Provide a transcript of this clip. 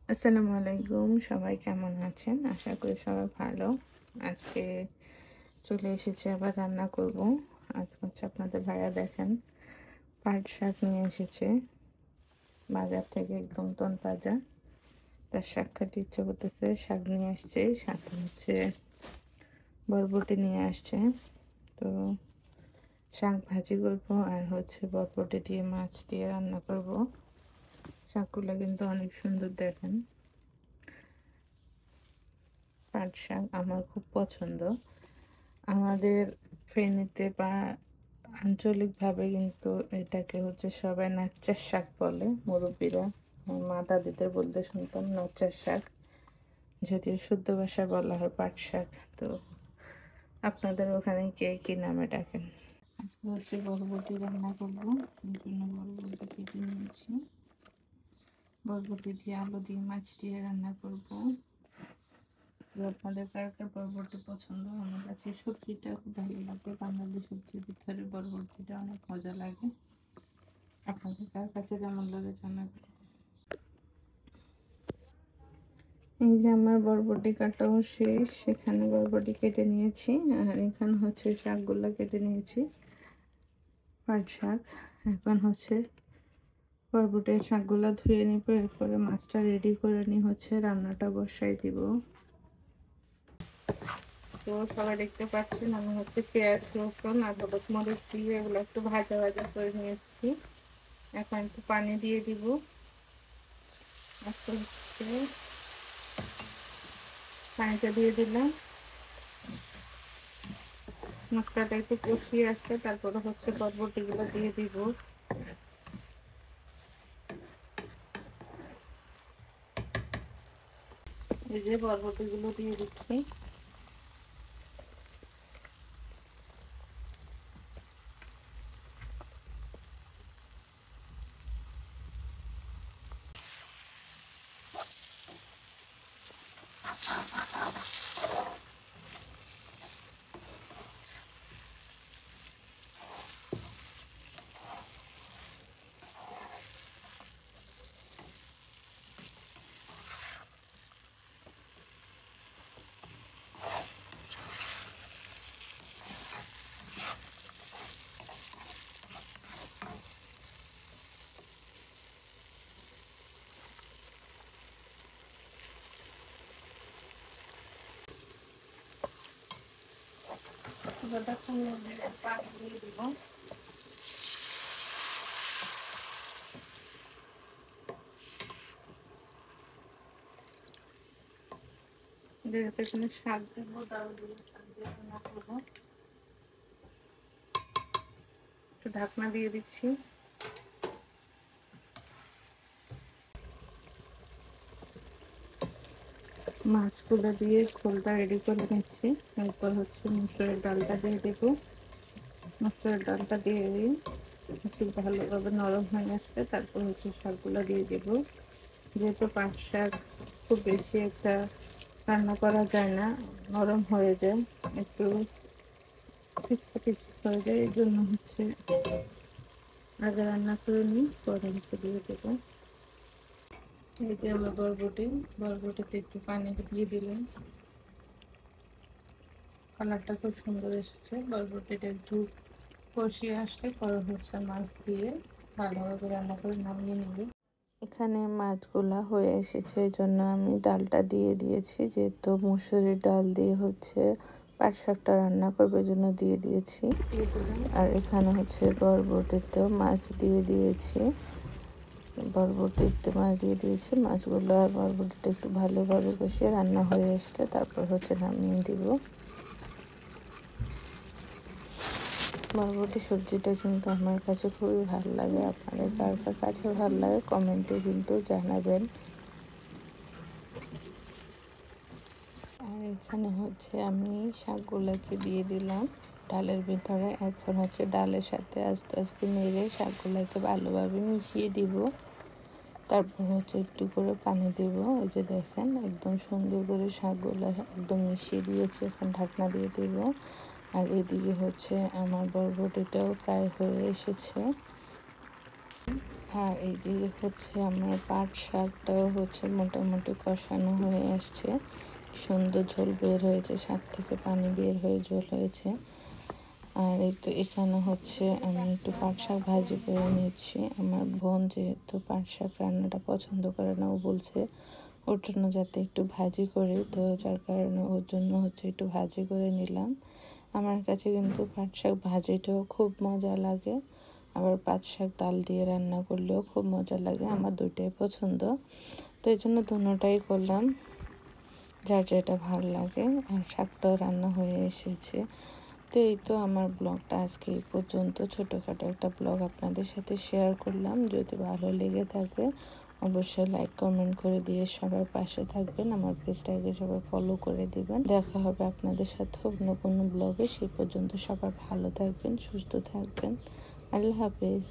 আসসালামু আলাইকুম, সবাই কেমন আছেন? আশা করি সবাই ভালো। আজকে চলে এসেছি, আবার রান্না করব। আজকে হচ্ছে আপনাদের ভাইয়া দেখেন পাট শাক নিয়ে এসেছে বাজার থেকে, একদম তরতাজা। তার শাক খেতে ইচ্ছে করতেছে, শাক নিয়ে আসছে, সাথে হচ্ছে বরবটি নিয়ে আসছে। তো শাক ভাজি করবো আর হচ্ছে বরবটি দিয়ে মাছ দিয়ে রান্না করব। শাকগুলো কিন্তু অনেক সুন্দর, দেখেন। পাট শাক আমার খুব পছন্দ। আমাদের ফেনীতে বা আঞ্চলিকভাবে কিন্তু এটাকে হচ্ছে সবাই নাচ্চার শাক বলে, মুরব্বীরা। আমার মা দাদিদের বলতে শুনতাম নাচ্চার শাক, যদিও শুদ্ধ ভাষায় বলা হয় পাট শাক। তো আপনাদের ওখানে কে কী নামে ডাকেন? আজকে হচ্ছে বরবটি রান্না করবো, এই জন্য বরবটি কেটে নিয়েছি। বরবটি দিয়ে আলু দিয়ে মাছ দিয়ে রান্না করবো। আপনাদের কার কার বরবটি পছন্দ? আমার কাছে সবজিটা খুব ভালো লাগে, বাঙালি সবজির ভিতরে বরবটিটা অনেক মজা লাগে। আপনাদের কার কাছে কেমন লাগে জানাবেন। এই যে আমার বরবটি কাটাও শেষ, সেখানে বরবটি কেটে নিয়েছি, আর এখানে হচ্ছে শাকগুলো কেটে নিয়েছি, পাট শাক। এখন হচ্ছে বরবটির শাকগুলো ধুয়ে নিব, এরপরে মাছটা রেডি করে নিয়ে হচ্ছে রান্নাটা বসাই দিব। তো সবাই দেখতে পাচ্ছেন আমি হচ্ছে পেঁয়াজ, রসুন আর হলুদ মরিচ দিয়ে এগুলো একটু ভাজা ভাজা করে নিয়েছি। এখন একটু পানি দিয়ে দিব। পানিটা দিয়ে দিলাম, মশলাটা একটু কষিয়ে আসছে, তারপরে হচ্ছে বরবটিগুলো দিয়ে দিব। এই যে বরবটিগুলো দিয়ে দিচ্ছি। পানি দিয়ে দিব। যেহেতু এখানে শাক দেবো, ডাল দিয়ে শাক দিয়ে রান্না করবো, একটু ঢাকনা দিয়ে দিচ্ছি। মাছগুলো দিয়ে খোলটা রেডি করে নিচ্ছি। এরপর হচ্ছে মুসুরের ডালটা দিয়ে দেবো। মুসুরের ডালটা দিয়ে দিই, একটু ভালোভাবে নরম হয়ে আসবে, তারপর হচ্ছে শাকগুলো দিয়ে দেবো। যেহেতু পাট শাক খুব বেশি একটা রান্না করা যায় না, নরম হয়ে যায়, একটু পিছলা পিছলা হয়ে যায়, এই জন্য হচ্ছে আগে রান্না করে নিই, পরে হচ্ছে দিয়ে দেবো। এই যে আমার বরবটিতে একটু পানি দিয়ে দিলাম, কালারটা খুব সুন্দর এসেছে। বরবটিটা একটু কষিয়ে আসলে পরে হচ্ছে মাছ দিয়ে ভালোভাবে রান্না করে নামিয়ে নেবে। এখানে মাছগুলা হয়ে এসেছে, এই জন্য আমি ডালটা দিয়ে দিয়েছি। যেহেতু মুসুরির ডাল দিয়ে হচ্ছে পাট শাকটা রান্না করবে, জন্য দিয়ে দিয়েছি। আর এখানে হচ্ছে বরবটিতেও মাছ দিয়ে দিয়েছি, বরবটিতে মাছ দিয়ে দিয়েছি। মাছগুলো আর বরবটিটা একটু ভালোভাবে কষিয়ে রান্না হয়ে আসলে তারপর হচ্ছে নামিয়ে দিব। বরবটি সবজিটা কিন্তু আমার কাছে খুবই ভালো লাগে। আপনাদের কার কার কাছে ভালো লাগে কমেন্টে কিন্তু জানাবেন। আর এখানে হচ্ছে আমি শাকগুলোকে দিয়ে দিলাম ডালের ভিতরে। এখন হচ্ছে ডালের সাথে আস্তে আস্তে নেড়ে শাকগুলোকে ভালোভাবে মিশিয়ে দিব। তারপর হচ্ছে একটু করে পানি দেব। এই যে দেখেন একদম সুন্দর করে শাকগুলো একদম মিশিয়ে দিয়েছি। এখন ঢাকনা দিয়ে দেব। আর এদিকে হচ্ছে আমার বরবটিটাও প্রায় হয়ে এসেছে। আর এইদিকে হচ্ছে আমার পাট শাকটাও হচ্ছে মোটামুটি কষানো হয়ে আসছে, সুন্দর ঝোল বের হয়েছে, শাক থেকে পানি বের হয়ে ঝোল হয়েছে। আর এই তো এখানে হচ্ছে আমি একটু পাট শাক ভাজি করে নিচ্ছি। আমার বোন যেহেতু পাট শাক রান্নাটা পছন্দ করে না, ও বলছে ওর জন্য যাতে একটু ভাজি করি, তো যার কারণে ওর জন্য হচ্ছে একটু ভাজি করে নিলাম। আমার কাছে কিন্তু পাট শাক ভাজিটাও খুব মজা লাগে, আবার পাট শাক ডাল দিয়ে রান্না করলেও খুব মজা লাগে। আমার দুইটাই পছন্দ, তো এই জন্য দুটোটাই করলাম, যার যেটা ভালো লাগে। আর শাকটাও রান্না হয়ে এসেছে। তো এই তো আমার ব্লগটা আজকে এই পর্যন্ত, ছোটোখাটো একটা ব্লগ আপনাদের সাথে শেয়ার করলাম। যদি ভালো লেগে থাকে অবশ্যই লাইক কমেন্ট করে দিয়ে সবার পাশে থাকবেন, আমার পেজটাকে সবাই ফলো করে দিবেন। দেখা হবে আপনাদের সাথে অন্য কোনো ব্লগে। সেই পর্যন্ত সবার ভালো থাকবেন, সুস্থ থাকবেন। আল্লাহ হাফেজ।